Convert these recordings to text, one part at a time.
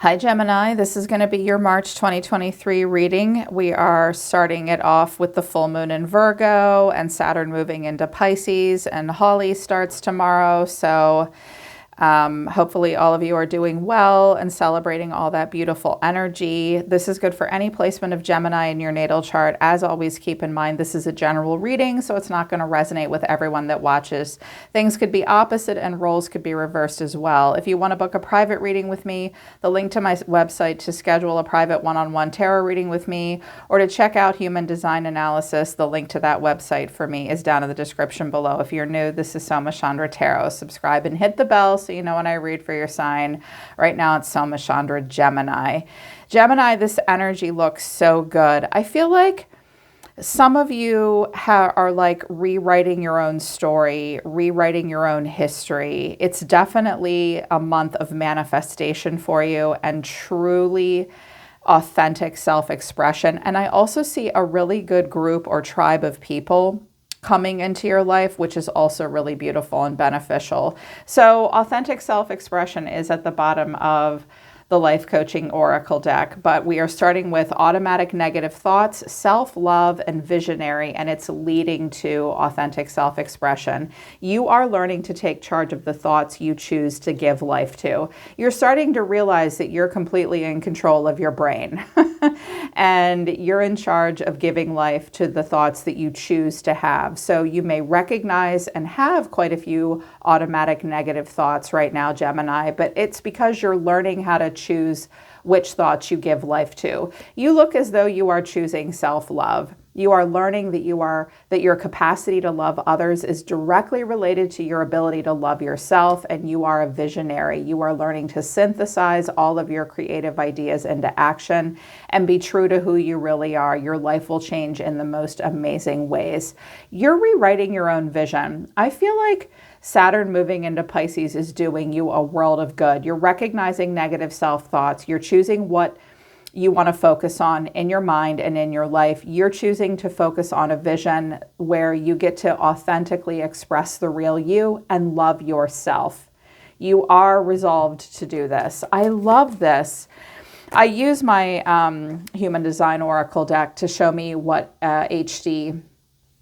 Hi Gemini, this is going to be your March 2023 reading. We are starting it off with the full moon in Virgo and Saturn moving into Pisces, and Holly starts tomorrow. So hopefully all of you are doing well and celebrating all that beautiful energy. This is good for any placement of Gemini in your natal chart. As always, keep in mind this is a general reading, so it's not going to resonate with everyone that watches. Things could be opposite and roles could be reversed as well. If you want to book a private reading with me, the link to my website to schedule a private one-on-one tarot reading with me, or to check out Human Design Analysis, the link to that website for me is down in the description below. If you're new, this is Soma Chandra Tarot. Subscribe and hit the bell so you know when I read for your sign. Right now it's Soma Chandra Gemini. Gemini, this energy looks so good. I feel like some of you are like rewriting your own story, rewriting your own history. It's definitely a month of manifestation for you and truly authentic self-expression. And I also see a really good group or tribe of people coming into your life, which is also really beautiful and beneficial. So authentic self-expression is at the bottom of the Life Coaching Oracle deck, but we are starting with automatic negative thoughts, self-love, and visionary, and it's leading to authentic self-expression. You are learning to take charge of the thoughts you choose to give life to. You're starting to realize that you're completely in control of your brain and you're in charge of giving life to the thoughts that you choose to have. So you may recognize and have quite a few automatic negative thoughts right now, Gemini, but it's because you're learning how to choose which thoughts you give life to. You look as though you are choosing self-love. You are learning that your capacity to love others is directly related to your ability to love yourself, and you are a visionary. You are learning to synthesize all of your creative ideas into action and be true to who you really are. Your life will change in the most amazing ways. You're rewriting your own vision. I feel like Saturn moving into Pisces is doing you a world of good. You're recognizing negative self-thoughts. You're choosing what you want to focus on in your mind and in your life. You're choosing to focus on a vision where you get to authentically express the real you and love yourself. You are resolved to do this. I love this. I use my Human Design Oracle deck to show me what HD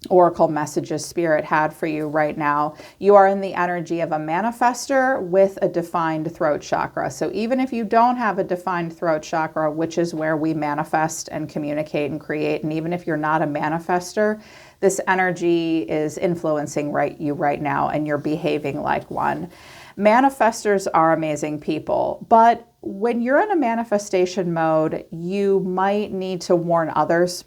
Oracle messages Spirit had for you right now. You are in the energy of a manifester with a defined throat chakra. So even if you don't have a defined throat chakra, which is where we manifest and communicate and create, and even if you're not a manifester, this energy is influencing you right now, and you're behaving like one. Manifestors are amazing people, but when you're in a manifestation mode, you might need to warn others,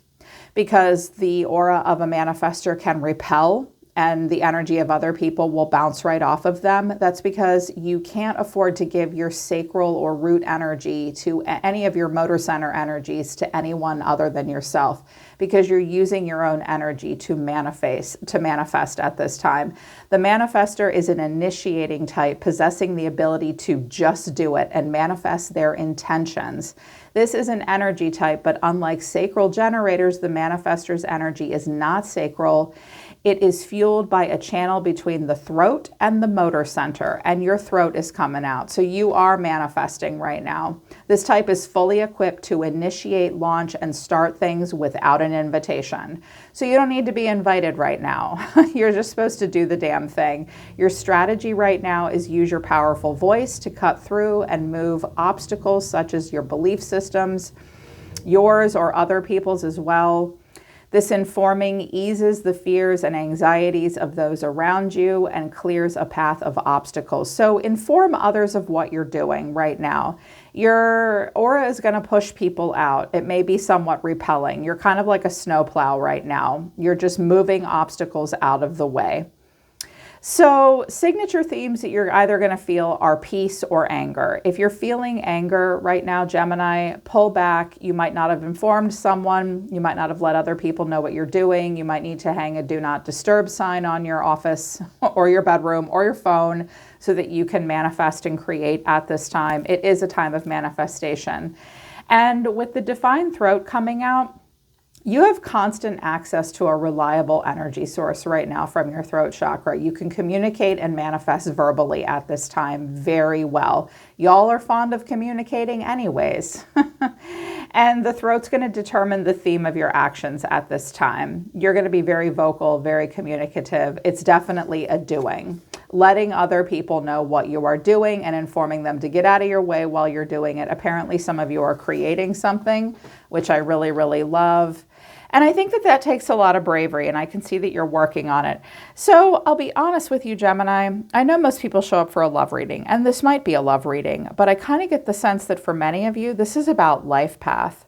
because the aura of a manifestor can repel and the energy of other people will bounce right off of them. That's because you can't afford to give your sacral or root energy to any of your motor center energies to anyone other than yourself, because you're using your own energy to manifest at this time. The manifestor is an initiating type, possessing the ability to just do it and manifest their intentions. This is an energy type, but unlike sacral generators, the manifestor's energy is not sacral. It is fueled by a channel between the throat and the motor center, and your throat is coming out. So you are manifesting right now. This type is fully equipped to initiate, launch, and start things without an invitation. So you don't need to be invited right now. You're just supposed to do the damn thing. Your strategy right now is use your powerful voice to cut through and move obstacles such as your belief systems, yours or other people's as well. This informing eases the fears and anxieties of those around you and clears a path of obstacles. So inform others of what you're doing right now. Your aura is going to push people out. It may be somewhat repelling. You're kind of like a snowplow right now. You're just moving obstacles out of the way. So signature themes that you're either going to feel are peace or anger. If you're feeling anger right now, Gemini, pull back. You might not have informed someone. You might not have let other people know what you're doing. You might need to hang a do not disturb sign on your office or your bedroom or your phone so that you can manifest and create at this time. It is a time of manifestation. And with the defined throat coming out, You have constant access to a reliable energy source right now from your throat chakra. You can communicate and manifest verbally at this time very well. Y'all are fond of communicating anyways. And the throat's going to determine the theme of your actions at this time. You're going to be very vocal, very communicative. It's definitely a doing. Letting other people know what you are doing and informing them to get out of your way while you're doing it. Apparently, some of you are creating something, which I really, really love. And I think that that takes a lot of bravery, and I can see that you're working on it. So I'll be honest with you, Gemini. I know most people show up for a love reading, and this might be a love reading, but I kind of get the sense that for many of you, this is about life path.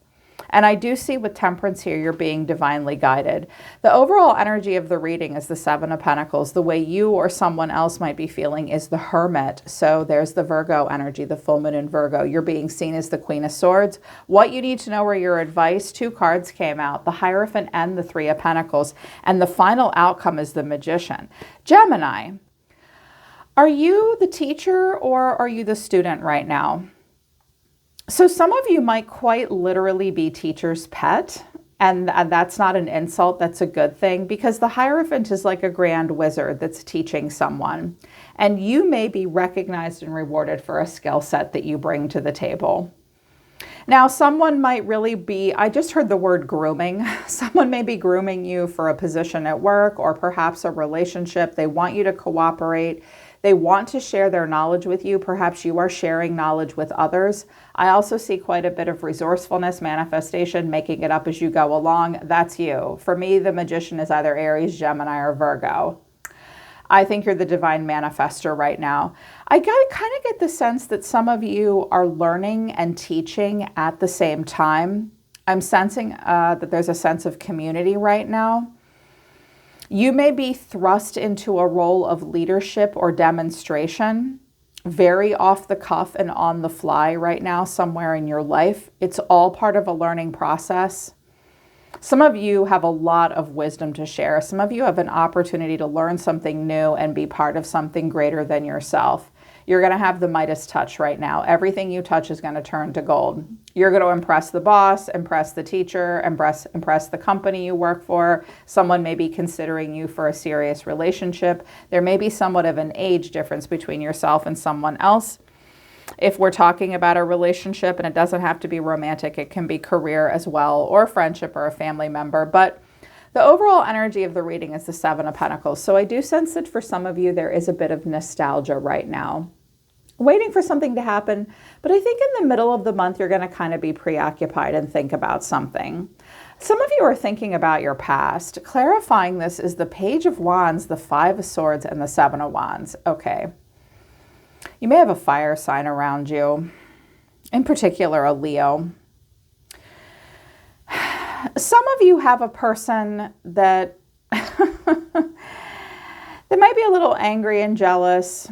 And I do see with Temperance here, you're being divinely guided. The overall energy of the reading is the Seven of Pentacles. The way you or someone else might be feeling is the Hermit. So there's the Virgo energy, the full moon in Virgo. You're being seen as the Queen of Swords. What you need to know are your advice. 2 cards came out, the Hierophant and the Three of Pentacles. And the final outcome is the Magician. Gemini, are you the teacher or are you the student right now? So some of you might quite literally be teacher's pet, and that's not an insult, that's a good thing, because the Hierophant is like a grand wizard that's teaching someone, and you may be recognized and rewarded for a skill set that you bring to the table. Now, someone might really be, I just heard the word grooming. Someone may be grooming you for a position at work or perhaps a relationship. They want you to cooperate. They want to share their knowledge with you. Perhaps you are sharing knowledge with others. I also see quite a bit of resourcefulness, manifestation, making it up as you go along. That's you. For me, the Magician is either Aries, Gemini, or Virgo. I think you're the divine manifester right now. I kind of get the sense that some of you are learning and teaching at the same time. I'm sensing that there's a sense of community right now. You may be thrust into a role of leadership or demonstration, very off the cuff and on the fly right now somewhere in your life. It's all part of a learning process. Some of you have a lot of wisdom to share. Some of you have an opportunity to learn something new and be part of something greater than yourself. You're going to have the Midas touch right now. Everything you touch is going to turn to gold. You're going to impress the boss, impress the teacher, impress the company you work for. Someone may be considering you for a serious relationship. There may be somewhat of an age difference between yourself and someone else. If we're talking about a relationship, and it doesn't have to be romantic, it can be career as well, or friendship or a family member. But the overall energy of the reading is the Seven of Pentacles. So I do sense that for some of you, there is a bit of nostalgia right now, waiting for something to happen. But I think in the middle of the month, you're going to kind of be preoccupied and think about something. Some of you are thinking about your past. Clarifying this is the Page of Wands, the Five of Swords, and the Seven of Wands. Okay. You may have a fire sign around you, in particular a Leo. Some of you have a person that that might be a little angry and jealous.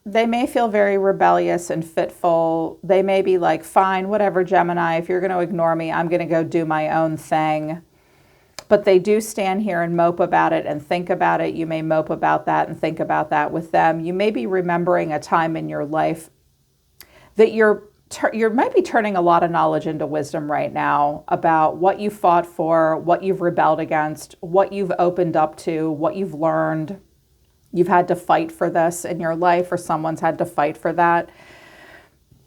They may feel very rebellious and fitful. They may be like, fine, whatever, Gemini, if you're going to ignore me, I'm going to go do my own thing. But they do stand here and mope about it and think about it. You may mope about that and think about that with them. You may be remembering a time in your life that you might be turning a lot of knowledge into wisdom right now about what you fought for, what you've rebelled against, what you've opened up to, what you've learned. You've had to fight for this in your life, or someone's had to fight for that.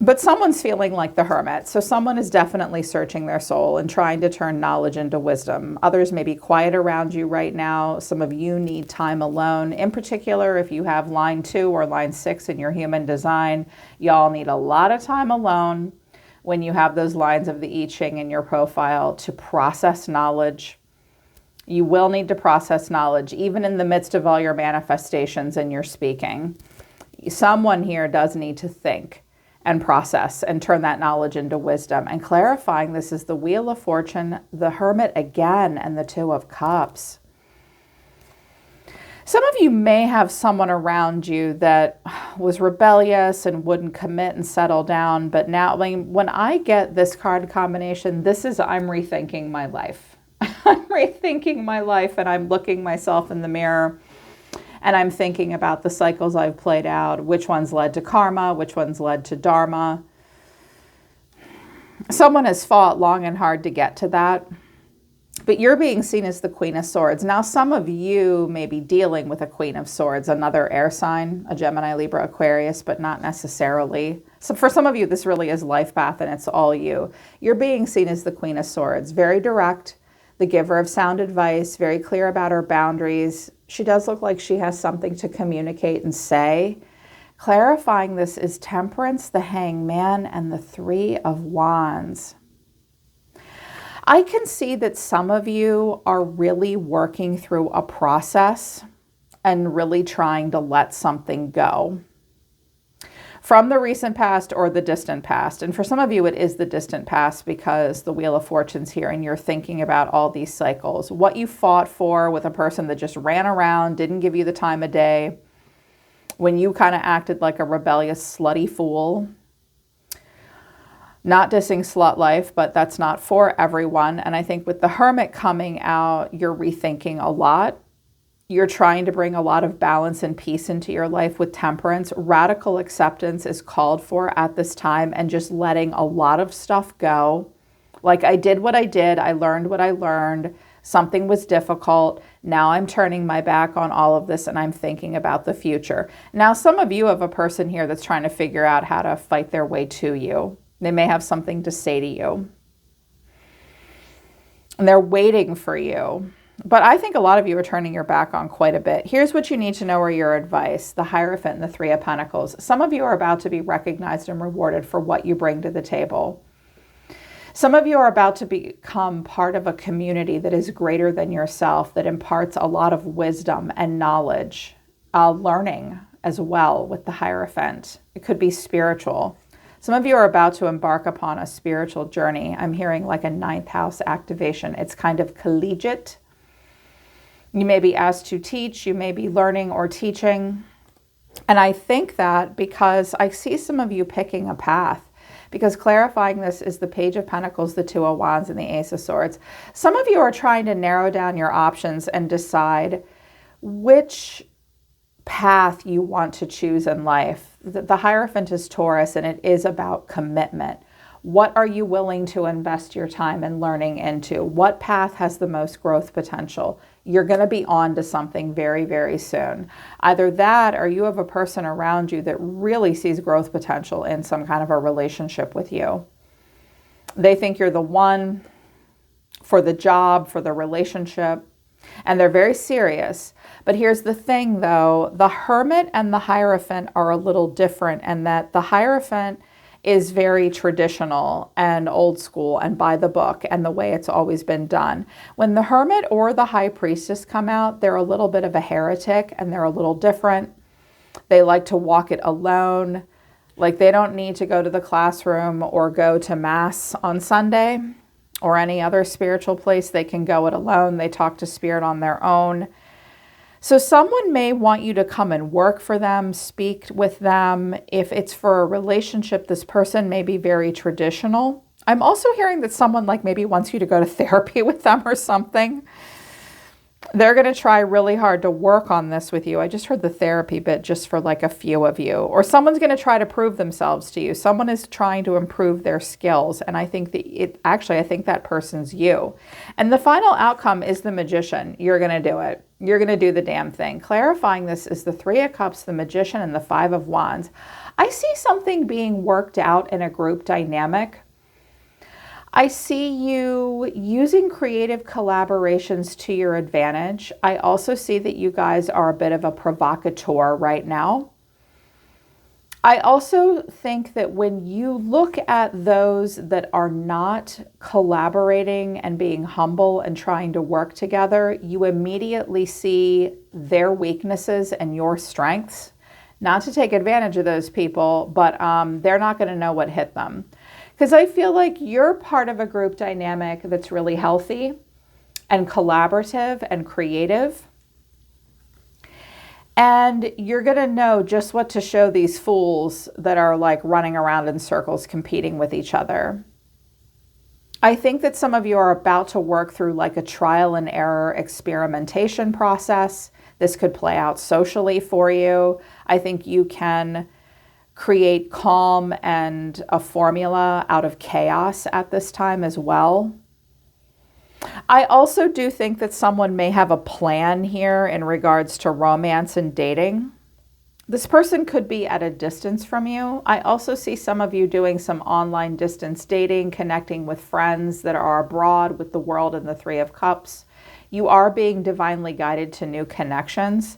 But someone's feeling like the Hermit. So someone is definitely searching their soul and trying to turn knowledge into wisdom. Others may be quiet around you right now. Some of you need time alone. In particular, if you have line 2 or line 6 in your human design, y'all need a lot of time alone when you have those lines of the I Ching in your profile to process knowledge. You will need to process knowledge, even in the midst of all your manifestations and your speaking. Someone here does need to think and process and turn that knowledge into wisdom. And clarifying this is the Wheel of Fortune, the Hermit again, and the Two of Cups. Some of you may have someone around you that was rebellious and wouldn't commit and settle down. But now, when I get this card combination, this is I'm rethinking my life. I'm rethinking my life, and I'm looking myself in the mirror. And I'm thinking about the cycles I've played out, which ones led to karma, which ones led to dharma. Someone has fought long and hard to get to that. but you're being seen as the Queen of Swords. Now, some of you may be dealing with a Queen of Swords, another air sign, a Gemini, Libra, Aquarius, but not necessarily. So for some of you, this really is life path and it's all you. You're being seen as the Queen of Swords, very direct, the giver of sound advice, very clear about her boundaries. She does look like she has something to communicate and say. Clarifying this is Temperance, the Hangman, and the Three of Wands. I can see that some of you are really working through a process and really trying to let something go from the recent past or the distant past. And for some of you, it is the distant past because the Wheel of Fortune's here and you're thinking about all these cycles. What you fought for with a person that just ran around, didn't give you the time of day, when you kind of acted like a rebellious, slutty fool. Not dissing slut life, but that's not for everyone. And I think with the Hermit coming out, you're rethinking a lot. You're trying to bring a lot of balance and peace into your life with Temperance. Radical acceptance is called for at this time and just letting a lot of stuff go. Like, I did what I did. I learned what I learned. Something was difficult. Now I'm turning my back on all of this and I'm thinking about the future. Now, some of you have a person here that's trying to figure out how to fight their way to you. They may have something to say to you. And they're waiting for you. But I think a lot of you are turning your back on quite a bit. Here's what you need to know are your advice. The Hierophant and the Three of Pentacles. Some of you are about to be recognized and rewarded for what you bring to the table. Some of you are about to become part of a community that is greater than yourself, that imparts a lot of wisdom and knowledge, learning as well with the Hierophant. It could be spiritual. Some of you are about to embark upon a spiritual journey. I'm hearing like a ninth house activation. It's kind of collegiate. You may be asked to teach. You may be learning or teaching. And I think that because I see some of you picking a path, because clarifying this is the Page of Pentacles, the Two of Wands, and the Ace of Swords. Some of you are trying to narrow down your options and decide which path you want to choose in life. The Hierophant is Taurus, and it is about commitment. What are you willing to invest your time and learning into? What path has the most growth potential? You're going to be on to something very, very soon. Either that or you have a person around you that really sees growth potential in some kind of a relationship with you. They think you're the one for the job, for the relationship, and they're very serious. But here's the thing, though. The Hermit and the Hierophant are a little different in that the Hierophant is very traditional and old school and by the book and the way it's always been done. When the Hermit or the High Priestess come out, they're a little bit of a heretic and they're a little different. They like to walk it alone. Like, they don't need to go to the classroom or go to Mass on Sunday or any other spiritual place. They can go it alone. They talk to Spirit on their own. So someone may want you to come and work for them, speak with them. If it's for a relationship, this person may be very traditional. I'm also hearing that someone like maybe wants you to go to therapy with them or something. They're going to try really hard to work on this with you. I just heard the therapy bit just for like a few of you. Or someone's going to try to prove themselves to you. Someone is trying to improve their skills. And I think that I think that person's you. And the final outcome is the Magician. You're going to do it. You're going to do the damn thing. Clarifying this is the Three of Cups, the Magician, and the Five of Wands. I see something being worked out in a group dynamic. I see you using creative collaborations to your advantage. I also see that you guys are a bit of a provocateur right now. I also think that when you look at those that are not collaborating and being humble and trying to work together, you immediately see their weaknesses and your strengths. Not to take advantage of those people, but they're not going to know what hit them. Because I feel like you're part of a group dynamic that's really healthy and collaborative and creative. And you're going to know just what to show these fools that are like running around in circles competing with each other. I think that some of you are about to work through like a trial and error experimentation process. This could play out socially for you. I think you can create calm and a formula out of chaos at this time as well. I also do think that someone may have a plan here in regards to romance and dating. This person could be at a distance from you. I also see some of you doing some online distance dating, connecting with friends that are abroad with the World and the Three of Cups. You are being divinely guided to new connections.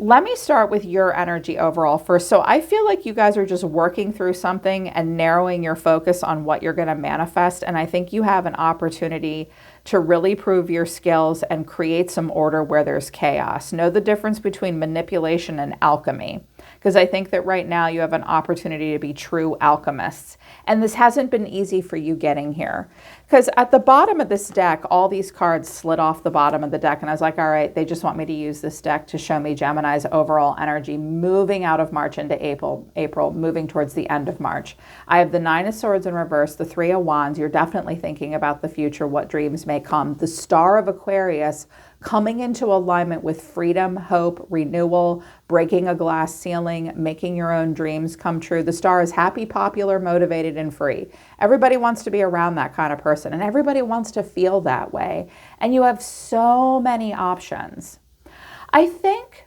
Let me start with your energy overall first. So I feel like you guys are just working through something and narrowing your focus on what you're going to manifest. And I think you have an opportunity to really prove your skills and create some order where there's chaos. Know the difference between manipulation and alchemy, because I think that right now you have an opportunity to be true alchemists. And this hasn't been easy for you getting here, because at the bottom of this deck, all these cards slid off the bottom of the deck. And I was like, all right, they just want me to use this deck to show me Gemini's overall energy moving out of March into April, moving towards the end of March. I have the Nine of Swords in reverse, the Three of Wands. You're definitely thinking about the future, what dreams may come. The Star of Aquarius coming into alignment with freedom, hope, renewal, breaking a glass ceiling, making your own dreams come true. The Star is happy, popular, motivated, and free. Everybody wants to be around that kind of person, and everybody wants to feel that way. And you have so many options. I think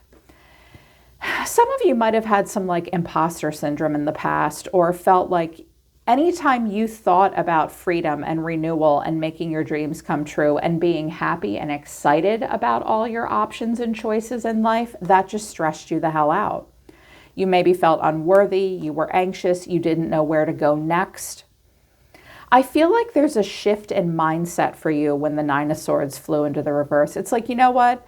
some of you might have had some like imposter syndrome in the past, or felt like anytime you thought about freedom and renewal and making your dreams come true and being happy and excited about all your options and choices in life, that just stressed you the hell out. You maybe felt unworthy, you were anxious, you didn't know where to go next. I feel like there's a shift in mindset for you when the Nine of Swords flew into the reverse. It's like, you know what?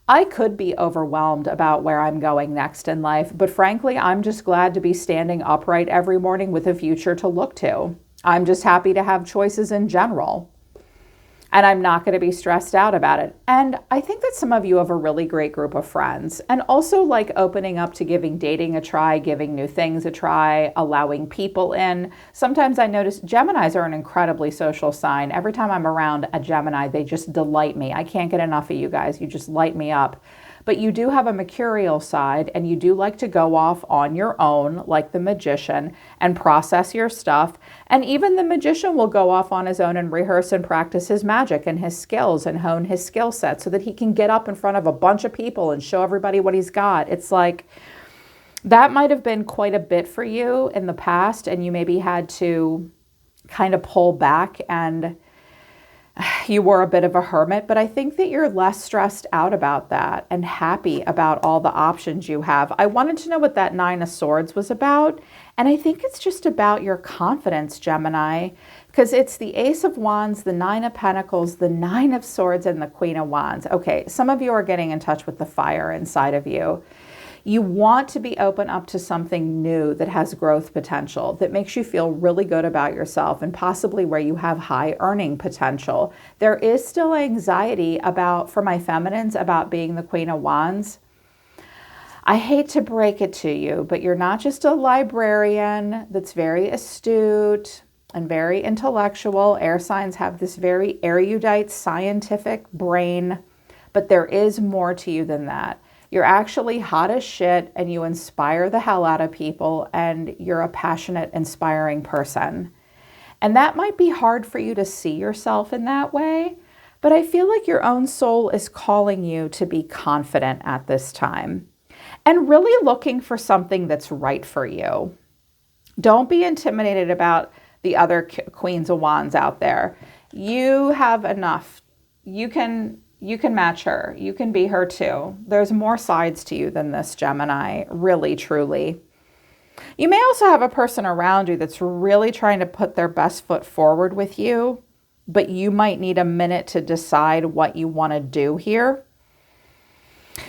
I could be overwhelmed about where I'm going next in life, but frankly, I'm just glad to be standing upright every morning with a future to look to. I'm just happy to have choices in general, and I'm not going to be stressed out about it. And I think that some of you have a really great group of friends, and also like opening up to giving dating a try, giving new things a try, allowing people in. Sometimes I notice Geminis are an incredibly social sign. Every time I'm around a Gemini, they just delight me. I can't get enough of you guys. You just light me up. But you do have a mercurial side, and you do like to go off on your own, like the magician, and process your stuff. And even the magician will go off on his own and rehearse and practice his magic and his skills and hone his skill set so that he can get up in front of a bunch of people and show everybody what he's got. It's like, that might have been quite a bit for you in the past, and you maybe had to kind of pull back, and you were a bit of a hermit, but I think that you're less stressed out about that and happy about all the options you have. I wanted to know what that Nine of Swords was about, and I think it's just about your confidence, Gemini, because it's the Ace of Wands, the Nine of Pentacles, the Nine of Swords, and the Queen of Wands. Okay, some of you are getting in touch with the fire inside of you. You want to be open up to something new that has growth potential, that makes you feel really good about yourself, and possibly where you have high earning potential. There is still anxiety for my feminines, about being the Queen of Wands. I hate to break it to you, but you're not just a librarian that's very astute and very intellectual. Air signs have this very erudite, scientific brain, but there is more to you than that. You're actually hot as shit, and you inspire the hell out of people, and you're a passionate, inspiring person. And that might be hard for you to see yourself in that way, but I feel like your own soul is calling you to be confident at this time and really looking for something that's right for you. Don't be intimidated about the other Queens of Wands out there. You have enough. You can match her. You can be her too. There's more sides to you than this, Gemini, really, truly. You may also have a person around you that's really trying to put their best foot forward with you, but you might need a minute to decide what you want to do here.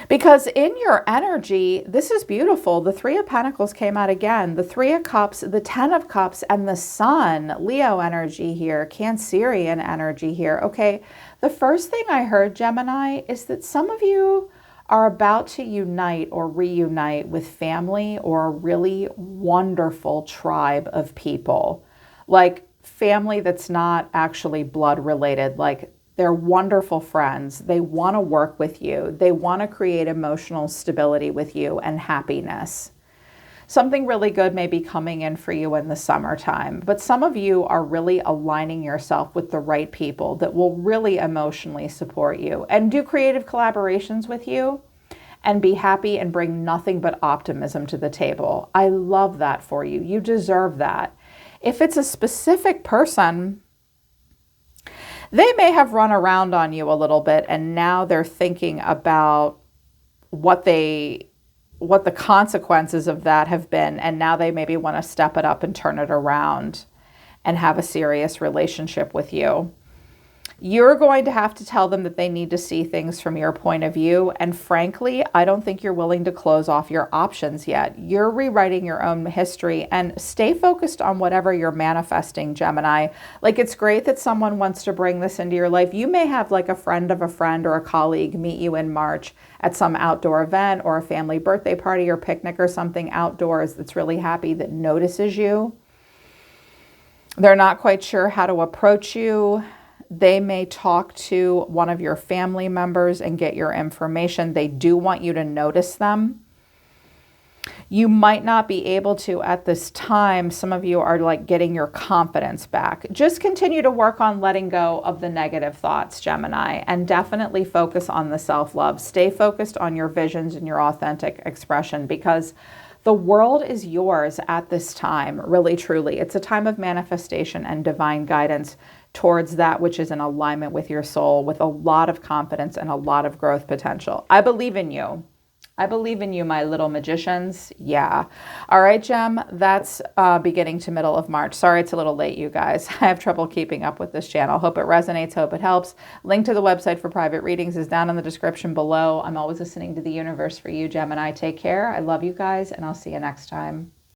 Because in your energy, this is beautiful. The Three of Pentacles came out again. The Three of Cups, the Ten of Cups, and the Sun. Leo energy here. Cancerian energy here. Okay, the first thing I heard, Gemini, is that some of you are about to unite or reunite with family or a really wonderful tribe of people. Like family that's not actually blood related, like they're wonderful friends. They want to work with you. They want to create emotional stability with you and happiness. Something really good may be coming in for you in the summertime, but some of you are really aligning yourself with the right people that will really emotionally support you and do creative collaborations with you and be happy and bring nothing but optimism to the table. I love that for you. You deserve that. If it's a specific person, they may have run around on you a little bit and now they're thinking about what the consequences of that have been, and now they maybe want to step it up and turn it around and have a serious relationship with you. You're going to have to tell them that they need to see things from your point of view, and frankly, I don't think you're willing to close off your options yet. You're rewriting your own history, and stay focused on whatever you're manifesting, Gemini. Like, it's great that someone wants to bring this into your life. You may have like a friend of a friend or a colleague meet you in March at some outdoor event or a family birthday party or picnic or something outdoors that's really happy, that notices you. They're not quite sure how to approach you. They may talk to one of your family members and get your information. They do want you to notice them. You might not be able to at this time. Some of you are like getting your confidence back. Just continue to work on letting go of the negative thoughts, Gemini, and definitely focus on the self-love. Stay focused on your visions and your authentic expression, because the world is yours at this time, really, truly. It's a time of manifestation and divine guidance towards that which is in alignment with your soul, with a lot of confidence and a lot of growth potential. I believe in you. I believe in you, my little magicians. Yeah. All right, Gem, that's beginning to middle of March. Sorry it's a little late, you guys. I have trouble keeping up with this channel. Hope it resonates. Hope it helps. Link to the website for private readings is down in the description below. I'm always listening to the universe for you, Gemini. Take care. I love you guys, and I'll see you next time.